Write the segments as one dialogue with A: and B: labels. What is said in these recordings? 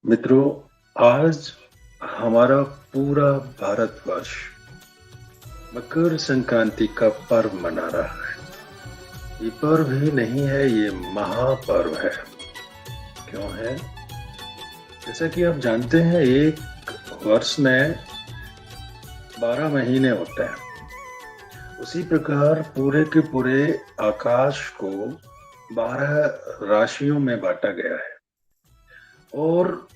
A: मित्रों, आज हमारा पूरा भारतवर्ष मकर संक्रांति का पर्व मना रहा है। ये पर्व ही नहीं है, ये महापर्व है। क्यों है? जैसा कि आप जानते हैं, एक वर्ष में 12 महीने होते हैं। उसी प्रकार पूरे के पूरे आकाश को 12 राशियों में बांटा गया है और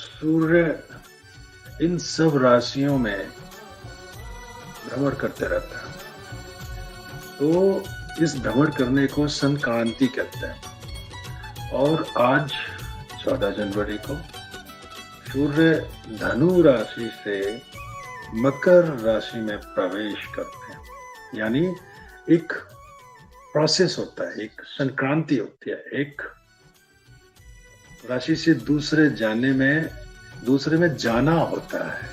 A: सूर्य इन सब राशियों में भ्रमण करते रहता है। तो इस भ्रमण करने को संक्रांति कहते हैं। और आज 14 जनवरी को सूर्य धनु राशि से मकर राशि में प्रवेश करते हैं। यानी एक प्रोसेस होता है, एक संक्रांति होती है, एक राशि से दूसरे में जाना होता है।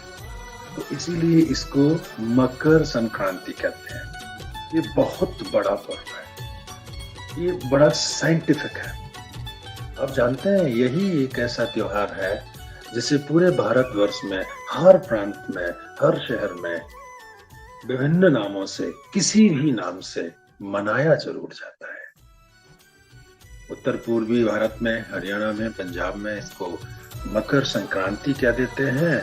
A: तो इसीलिए इसको मकर संक्रांति कहते हैं। ये बहुत बड़ा पर्व है, ये बड़ा साइंटिफिक है। आप जानते हैं, यही एक ऐसा त्योहार है जिसे पूरे भारतवर्ष में हर प्रांत में, हर शहर में विभिन्न नामों से, किसी भी नाम से मनाया जरूर जाता है। उत्तर पूर्वी भारत में, हरियाणा में, पंजाब में इसको मकर संक्रांति कह देते हैं।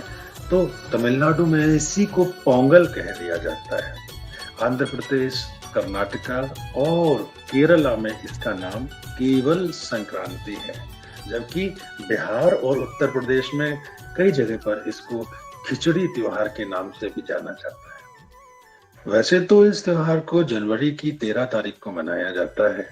A: तो तमिलनाडु में इसी को पोंगल कह दिया जाता है। आंध्र प्रदेश, कर्नाटका और केरला में इसका नाम केवल संक्रांति है। जबकि बिहार और उत्तर प्रदेश में कई जगह पर इसको खिचड़ी त्योहार के नाम से भी जाना जाता है। वैसे तो इस त्योहार को जनवरी की 13 तारीख को मनाया जाता है,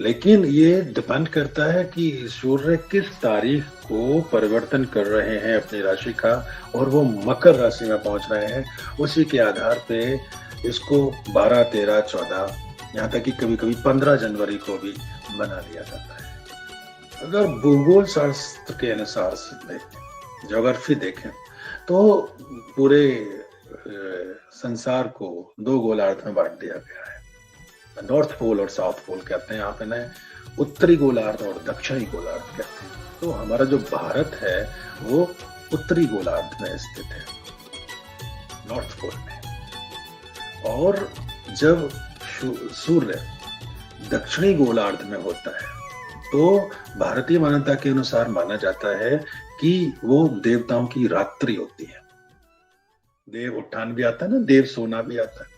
A: लेकिन ये डिपेंड करता है कि सूर्य किस तारीख को परिवर्तन कर रहे हैं अपनी राशि का और वो मकर राशि में पहुंच रहे हैं। उसी के आधार पे इसको 12, 13, 14, यहाँ तक कि कभी कभी 15 जनवरी को भी मना लिया जाता है। अगर भूगोल शास्त्र के अनुसार से देखें, ज्योग्राफी देखें, तो पूरे संसार को 2 गोलार्ध में बांट दिया गया है। नॉर्थ पोल और साउथ पोल कहते हैं, आप इन्हें उत्तरी गोलार्ध और दक्षिणी गोलार्ध कहते हैं। तो हमारा जो भारत है वो उत्तरी गोलार्ध में स्थित है, नॉर्थ पोल में। और जब सूर्य दक्षिणी गोलार्ध में होता है तो भारतीय मान्यता के अनुसार माना जाता है कि वो देवताओं की रात्रि होती है। देव उत्थान भी आता है ना, देव सोना भी आता है।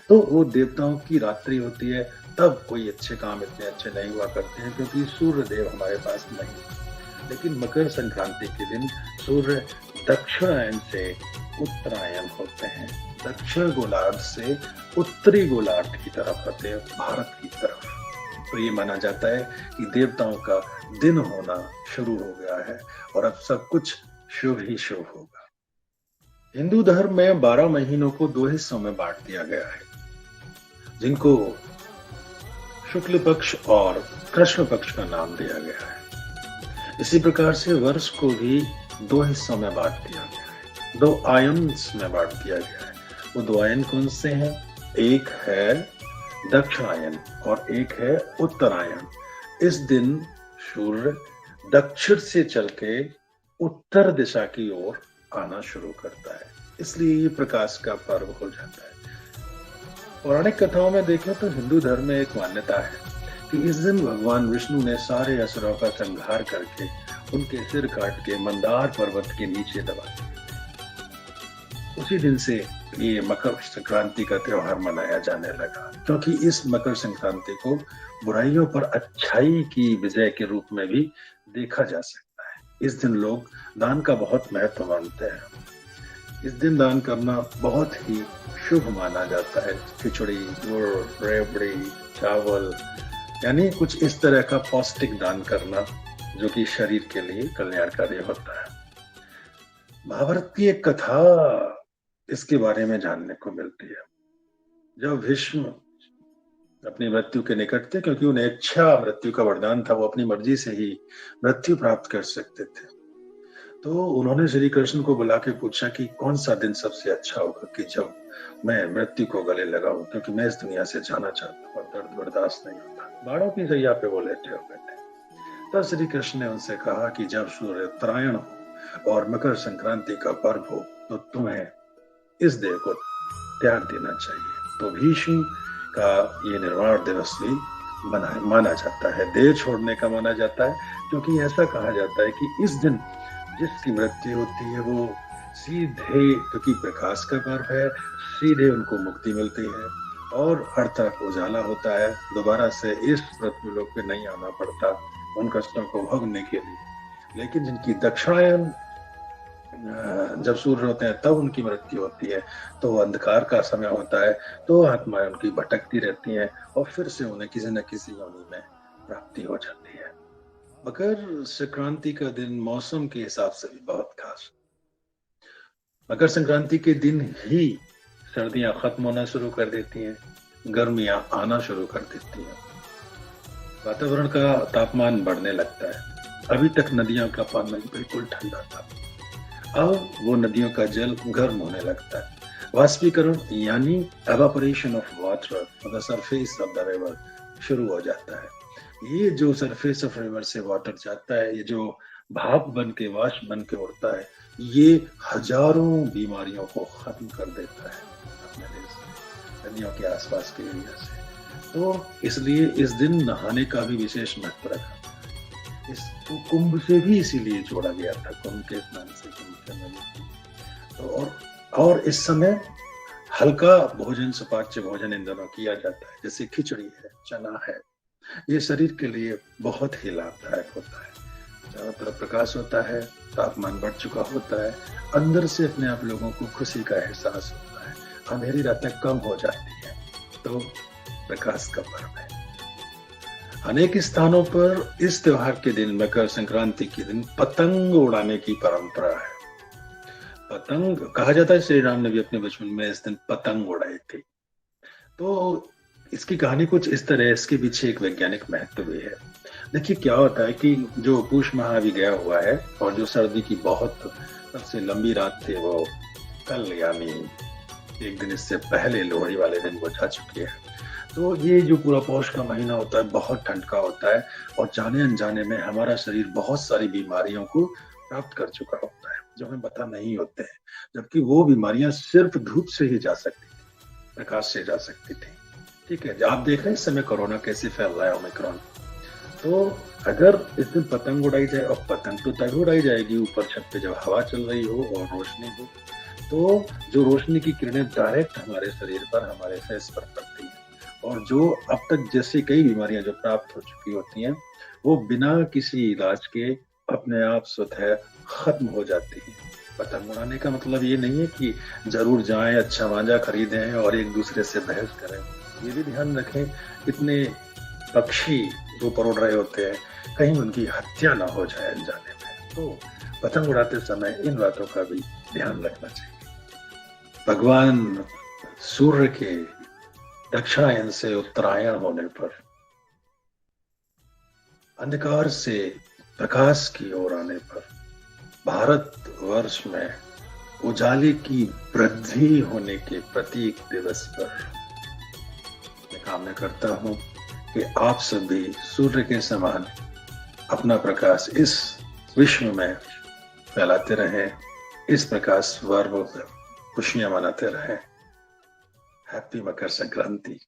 A: तो वो देवताओं की रात्रि होती है, तब कोई अच्छे काम इतने अच्छे नहीं हुआ करते हैं, क्योंकि सूर्य देव हमारे पास नहीं। लेकिन मकर संक्रांति के दिन सूर्य दक्षिणायन से उत्तरायण होते हैं, दक्षिण गोलार्ध से उत्तरी गोलार्ध की तरफ होते हैं, भारत की तरफ। तो ये माना जाता है कि देवताओं का दिन होना शुरू हो गया है और अब सब कुछ शुभ ही शुभ होगा। हिंदू धर्म में 12 महीनों को 2 हिस्सों में बांट दिया गया है, जिनको शुक्ल पक्ष और कृष्ण पक्ष का नाम दिया गया है। इसी प्रकार से वर्ष को भी 2 हिस्सों में बांट दिया गया है, 2 आयन्स में बांट दिया गया है। वो 2 आयन कौन से हैं? एक है दक्षिणायन और एक है उत्तरायण। इस दिन सूर्य दक्षिण से चल के उत्तर दिशा की ओर आना शुरू करता है, इसलिए ये प्रकाश का पर्व हो जाता है। पौराणिक कथाओं में देखें तो हिंदू धर्म में एक मान्यता है कि इस दिन भगवान विष्णु ने सारे असुरों का संहार करके उनके सिर काट के मंदार पर्वत के नीचे दबा दिए। उसी दिन से ये मकर संक्रांति का त्योहार मनाया जाने लगा, क्योंकि इस मकर संक्रांति को बुराइयों पर अच्छाई की विजय के रूप में भी देखा जा सकता है। इस दिन लोग दान का बहुत महत्व मानते हैं। इस दिन दान करना बहुत ही शुभ माना जाता है। खिचड़ी, गुड़, रेवड़ी, चावल, यानी कुछ इस तरह का पौष्टिक दान करना जो कि शरीर के लिए कल्याणकारी होता है। महाभारत की एक कथा इसके बारे में जानने को मिलती है। जब भीष्म अपनी मृत्यु के निकट थे, क्योंकि उन्हें इच्छा मृत्यु का वरदान था, वो अपनी मर्जी से ही मृत्यु प्राप्त कर सकते थे, तो उन्होंने श्री कृष्ण को बुला के पूछा कि कौन सा दिन सबसे अच्छा होगा कि जब मैं मृत्यु को गले लगाऊं, क्योंकि मैं इस दुनिया से जाना चाहता हूं और दर्द बर्दाश्त नहीं होता। बाणों की सैया पे वो लेटे हो गए थे। तब श्री कृष्ण ने उनसे कहा कि जब सूर्य उत्तरायण हो और मकर संक्रांति का पर्व हो तो तुम्हें इस देह को त्याग देना चाहिए। तो भीष्म का ये निर्वाण दिवस भी माना जाता है, देह छोड़ने का माना जाता है, क्योंकि ऐसा कहा जाता है कि इस दिन जिसकी मृत्यु होती है वो सीधे, क्योंकि प्रकाश का पर्व है, सीधे उनको मुक्ति मिलती है और हर तरफ उजाला होता है, दोबारा से इस पृथ्वी लोक पे नहीं आना पड़ता उन कष्टों को भोगने के लिए। लेकिन जिनकी दक्षिणायन जब सूर्य होते हैं तब उनकी मृत्यु होती है, तो अंधकार का समय होता है, तो आत्माएं उनकी भटकती रहती हैं और फिर से उन्हें किसी न किसी योनि में प्राप्ति हो जाती है। मकर संक्रांति का दिन मौसम के हिसाब से भी बहुत खास। मकर संक्रांति के दिन ही सर्दियां खत्म होना शुरू कर देती हैं, गर्मियां आना शुरू कर देती हैं, वातावरण का तापमान बढ़ने लगता है। अभी तक नदियों का पानी बिल्कुल ठंडा था, अब वो नदियों का जल गर्म होने लगता है। वाष्पीकरण यानी evaporation of water on the surface of the river शुरू हो जाता है। ये जो सरफेस ऑफ रिवर से वाटर जाता है, ये जो भाप बन के वाष्प बन के उड़ता है, ये हजारों बीमारियों को खत्म कर देता है अपने देश नदियों के आसपास के एरिया से। तो इसलिए इस दिन नहाने का भी विशेष महत्व रखा। इसको कुंभ से भी इसीलिए जोड़ा गया था, कुंभ के स्नान से, कुंभ के नदी। तो और इस समय हल्का भोजन, सुपाच्य भोजन इन दिनों किया जाता है, जैसे खिचड़ी है, चना है। ये शरीर के लिए बहुत ही लाभदायक होता है। चारों तरफ प्रकाश होता है, तापमान बढ़ चुका होता है, अंदर से अपने आप लोगों को खुशी का एहसास होता है, अंधेरी रातें कम हो जाती है। तो प्रकाश का पर्व है। अनेक स्थानों पर इस त्योहार के दिन, मकर संक्रांति के दिन, पतंग उड़ाने की परंपरा है। पतंग कहा जाता है श्री राम ने भी अपने बचपन में इस दिन पतंग उड़ाई थी। तो इसकी कहानी कुछ इस तरह है, इसके पीछे एक वैज्ञानिक महत्व भी है। देखिए क्या होता है कि जो पूष माह अभी गया हुआ है और जो सर्दी की बहुत सबसे लंबी रात थी वो कल यानी एक दिन इससे पहले लोहड़ी वाले दिन वो जा चुकी है। तो ये जो पूरा पौष का महीना होता है बहुत ठंड का होता है और जाने अनजाने में हमारा शरीर बहुत सारी बीमारियों को प्राप्त कर चुका होता है जो हमें पता नहीं होते हैं, जबकि वो बीमारियां सिर्फ धूप से ही जा सकती थी, प्रकाश से जा सकती थी। ठीक है, आप देख रहे हैं इस समय कोरोना कैसे फैल रहा है, ओमिक्रॉन। तो अगर इस दिन पतंग उड़ाई जाए, और पतंग तो तभी उड़ाई जाएगी ऊपर छत पे जब हवा चल रही हो और रोशनी हो, तो जो रोशनी की किरणें डायरेक्ट हमारे शरीर पर, हमारे फेस पर पड़ती हैं और जो अब तक जैसी कई बीमारियां जो प्राप्त हो चुकी होती हैं वो बिना किसी इलाज के अपने आप स्वतः खत्म हो जाती है। पतंग उड़ाने का मतलब ये नहीं है कि जरूर जाएं, अच्छा मांजा खरीदें और एक दूसरे से बहस करें। ये भी ध्यान रखें इतने पक्षी जो ऊपर उड़ रहे होते हैं कहीं उनकी हत्या ना हो जाए अनजाने में। तो पतंग उड़ाते समय इन बातों का भी ध्यान रखना चाहिए। भगवान सूर्य के दक्षिणायन से उत्तरायण होने पर, अंधकार से प्रकाश की ओर आने पर, भारत वर्ष में उजाले की वृद्धि होने के प्रतीक दिवस पर मैं कामना करता हूं कि आप सभी सूर्य के समान अपना प्रकाश इस विश्व में फैलाते रहें, इस प्रकाश पर्व पर खुशियां मनाते रहें। हैप्पी मकर संक्रांति।